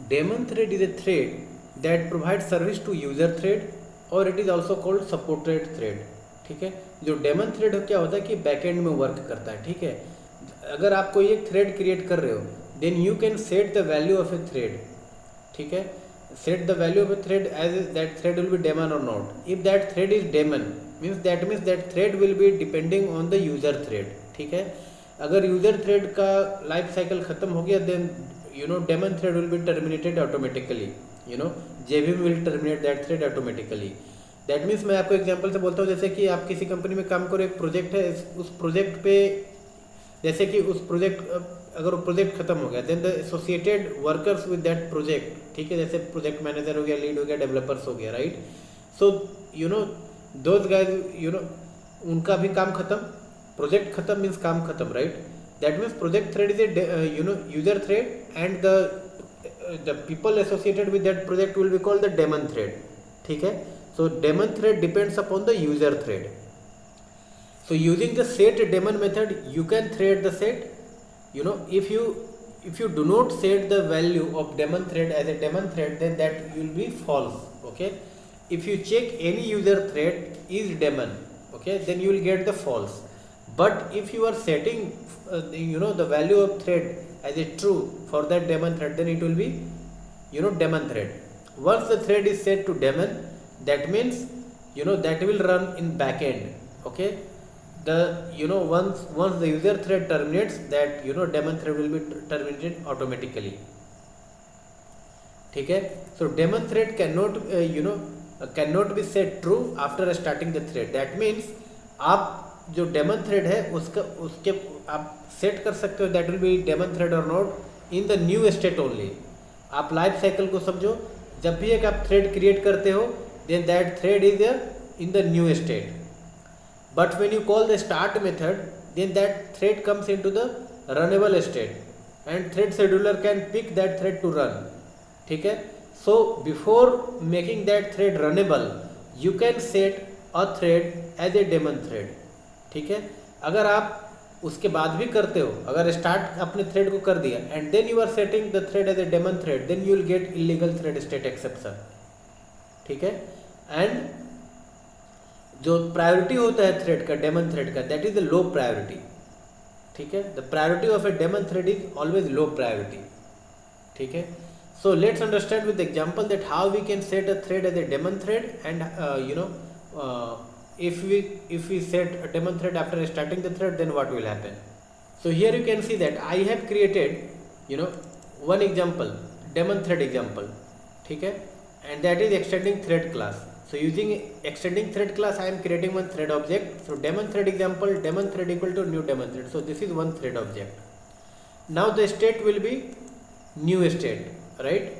Daemon thread is a thread that provides service to user thread और it is also called supported thread. ठीक है, जो daemon thread क्या होता है कि बैकएंड में वर्क करता है. ठीक है, अगर आप कोई एक थ्रेड क्रिएट कर रहे हो then you can set the value of a thread. ठीक है, set the value of a thread as that thread will be daemon और not. If that thread is daemon means that thread will be depending on the user thread. ठीक है, अगर user thread का life cycle खत्म हो गया then daemon thread will be terminated automatically. JVM will terminate that thread automatically. That means मैं आपको example से बोलता हूँ, जैसे कि आप किसी कंपनी में काम करो, एक प्रोजेक्ट है, उस प्रोजेक्ट पे जैसे कि उस प्रोजेक्ट अगर वो प्रोजेक्ट खत्म हो गया then the associated workers with that project. ठीक है, जैसे प्रोजेक्ट मैनेजर हो गया, लीड हो गया, डेवलपर्स हो गया, राइट. सो दोज गाइज उनका भी काम खत्म, प्रोजेक्ट खत्म मीन्स काम खत्म, right. That means project thread is a user thread and the people associated with that project will be called the daemon thread. ठीक है, so daemon thread depends upon the user thread. So using the set daemon method you can thread the set. If you do not set the value of daemon thread as a daemon thread then that will be false. Okay, if you check any user thread is daemon, okay, then you will get the false. But if you are setting the value of thread as a true for that daemon thread then it will be daemon thread. Once the thread is set to daemon that means that will run in backend. Okay, the once the user thread terminates that daemon thread will be terminated automatically. ठीक है, so daemon thread cannot be set true after starting the thread. That means आप जो daemon thread है उसके आप set कर सकते हो that will be daemon thread और not in the new state only. आप लाइफ साइकिल को समझो, जब भी एक आप थ्रेड क्रिएट करते हो then that thread is in the new state. But when you call the start method then that thread comes into the runnable state and thread scheduler can pick that thread to run. ठीक है, so before making that thread runnable you can set a thread as a daemon thread. ठीक है, अगर आप उसके बाद भी करते हो, अगर स्टार्ट अपने थ्रेड को कर दिया and then you are setting the thread as a daemon thread then you will get illegal thread state exception. ठीक है, एंड जो प्रायोरिटी होता है थ्रेड का, डेमन थ्रेड का, that is the low priority. ठीक है, the priority of a daemon thread is always low priority. ठीक है, so let's understand with example that how we can set a thread as a daemon thread and if we set a daemon thread after starting the thread then what will happen. So here you can see that I have created one example, daemon thread example. ठीक है, and that is extending thread class. So using extending thread class I am creating one thread object. So daemon thread example, daemon thread equal to new daemon thread. So this is one thread object. Now the state will be new state, right?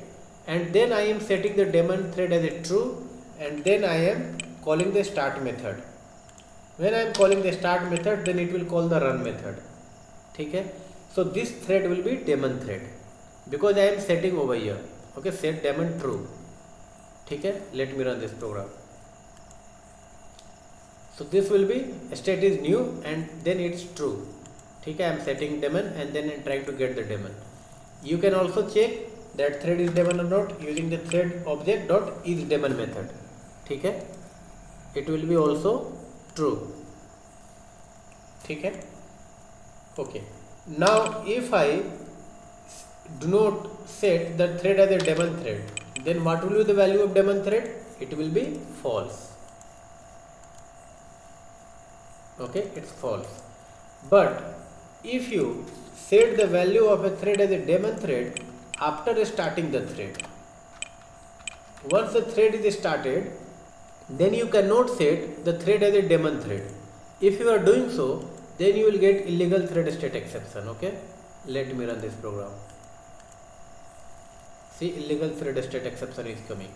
And then I am setting the daemon thread as a true and then I am calling the start method. When I am calling the start method then it will call the run method. ठीक है, so this thread will be daemon thread because I am setting over here. Okay, set daemon true. ठीक है, let me run this program. So this will be state is new and then it's true. ठीक है, I am setting daemon and then I am trying to get the daemon. You can also check that thread is daemon or not using the thread object dot is daemon method. ठीक है, it will be also true. ठीक है, okay. Now if I do not set the thread as a daemon thread then what will be the value of daemon thread? It will be false. Okay, it's false. But if you set the value of a thread as a daemon thread after starting the thread, once the thread is started then you cannot set the thread as a daemon thread. If you are doing so then you will get illegal thread state exception. Okay, let me run this program. See, illegal thread state exception is coming.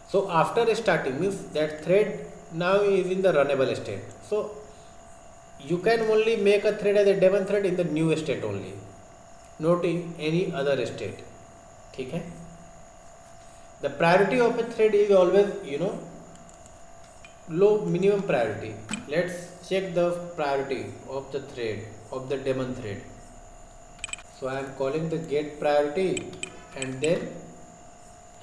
So after starting means that thread now is in the runnable state. So you can only make a thread as a daemon thread in the new state only, not in any other state. ठीक है, the priority of a thread is always low minimum priority. Let's check the priority of the thread of the daemon thread. So I am calling the get priority and then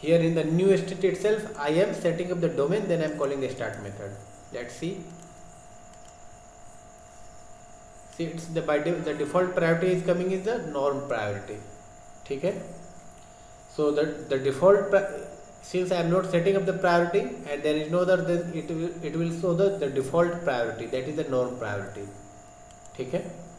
here in the new state itself I am setting up the domain, then I am calling the start method. Let's see. See, it's the the default priority is coming is the norm priority. ठीक है. So the default since I am not setting up the priority and there is no other, then it will show the default priority, that is the norm priority. ठीक है.